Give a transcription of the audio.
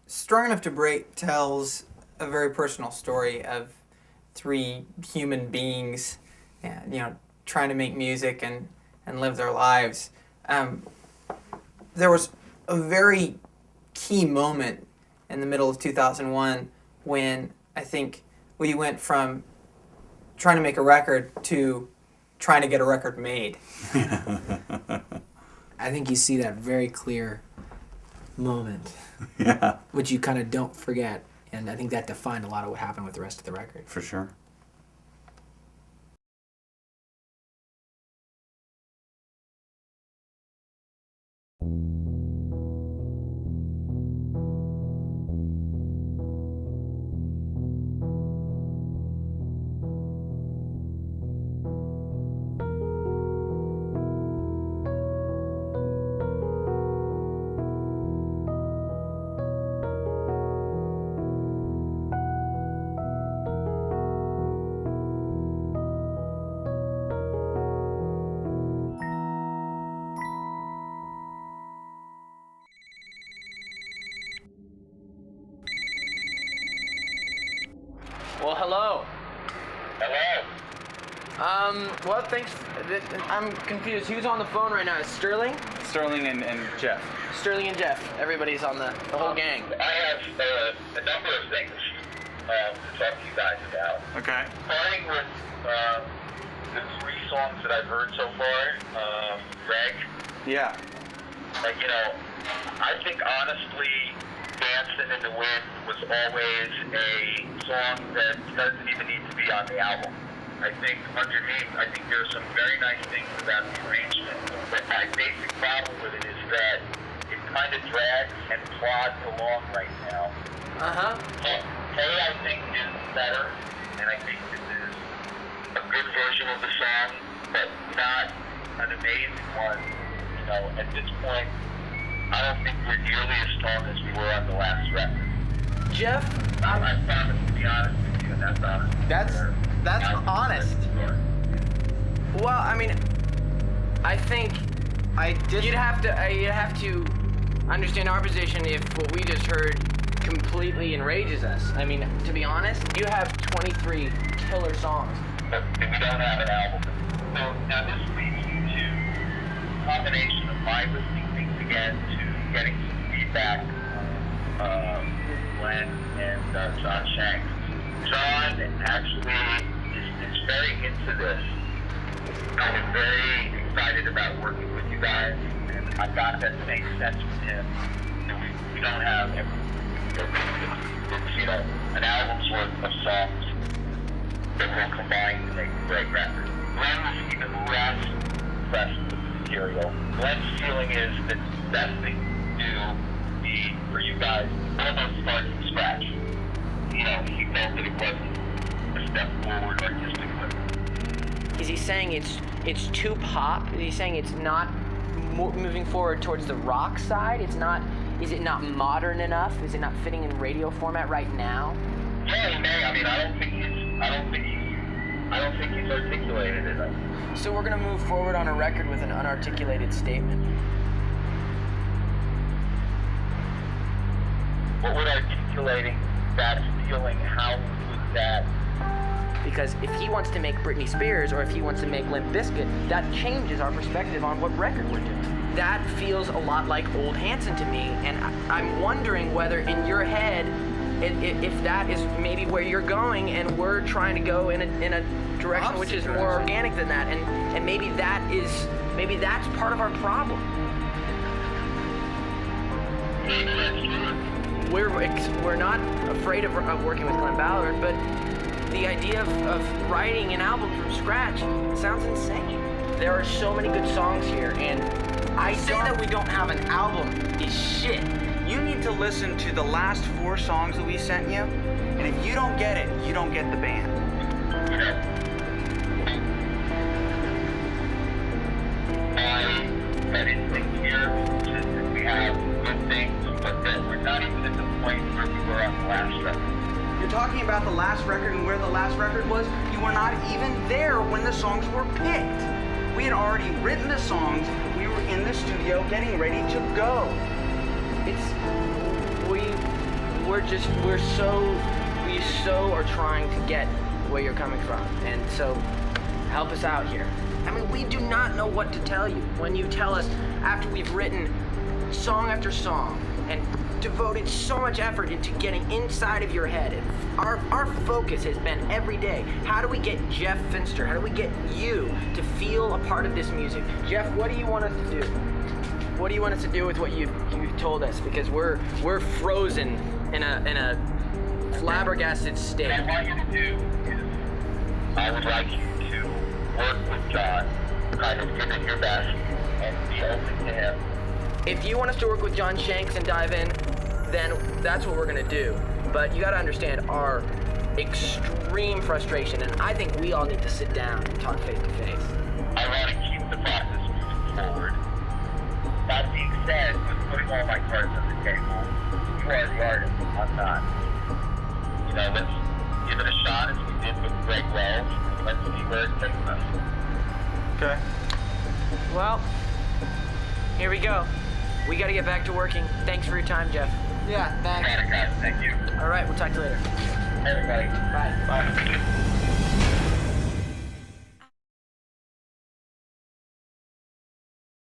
Strong Enough to Break tells a very personal story of three human beings, trying to make music and live their lives. There was a very key moment in the middle of 2001 when I think we went from trying to make a record to trying to get a record made. I think you see that very clear moment, Yeah, which you kind of don't forget, and I think that defined a lot of what happened with the rest of the record. for sure. Well, hello. Hello. Well, thanks. I'm confused. Who's on the phone right now? Is Sterling? Sterling and Jeff. Sterling and Jeff. Everybody's on the whole gang. I have a number of things to talk to you guys about. Okay. Starting with the three songs that I've heard so far. Greg, Yeah. I think honestly, Dancing in the Wind was always a song that doesn't even need to be on the album. I think underneath, there's some very nice things about the arrangement, but my basic problem with it is that it kind of drags and plods along right now. Uh-huh. Hey, I think is better, and I think this is a good version of the song, but not an amazing one. At this point, I don't think we're nearly as strong as we were on the last record. Jeff, I promise to be honest with you, and that's honest. That's honest. Well, I mean, I think you'd have to understand our position if what we just heard completely enrages us. I mean, to be honest, you have 23 killer songs. But we don't have an album. So now this leads you to a combination of my listening things again to getting some feedback with Glenn and John Shanks. John actually is very into this. I'm very excited about working with you guys, and I got that same sense from him. We don't have an album's worth of songs that will combine to make a great record. Glenn was even less impressed with the material. Glenn's feeling is that the best thing to do would be for you guys to almost start from scratch. He felt that it wasn't a step forward artistically. Is he saying it's too pop? Is he saying it's not moving forward towards the rock side? Is it not modern enough? Is it not fitting in radio format right now? Yeah, he may. I mean, I don't think he's articulated it. So we're gonna move forward on a record with an unarticulated statement. What would articulating that feeling, how would that? Because if he wants to make Britney Spears or if he wants to make Limp Bizkit, that changes our perspective on what record we're doing. That feels a lot like old Hanson to me, and I'm wondering whether in your head, if that is maybe where you're going, and we're trying to go in a direction which is more organic than that, and maybe that's part of our problem. We're not afraid of working with Glenn Ballard, but the idea of writing an album from scratch sounds insane. There are so many good songs here, and I say that we don't have an album is shit. You need to listen to the last 4 songs that we sent you, and if you don't get it, you don't get the band. That instinct here is that we have good things, but that we're not even at the point where we were on the last record. You're talking about the last record and where the last record was. You were not even there when the songs were picked. We had already written the songs. We were in the studio getting ready to go. we so are trying to get where you're coming from, and so help us out here. I mean, we do not know what to tell you when you tell us after we've written song after song and devoted so much effort into getting inside of your head. And our focus has been every day, how do we get Jeff Finster, how do we get you to feel a part of this music? Jeff, what do you want us to do? What do you want us to do with what you've told us? Because we're frozen in a flabbergasted state. What I want you to do is, I would like you to work with John, kind of give it your best, and be open to him. If you want us to work with John Shanks and dive in, then that's what we're gonna do. But you gotta understand our extreme frustration, and I think we all need to sit down and talk face to face. I want to keep the process moving forward. That being said, with putting all my cards on the table, you are the artist, I'm not. You know, let's give it a shot as we did with Greg Wells. Let's see where it takes us. Okay. Well, here we go. We gotta get back to working. Thanks for your time, Jeff. Yeah, thanks. Got it, guys. Thank you. All right, we'll talk to you later. Everybody. Bye. Bye.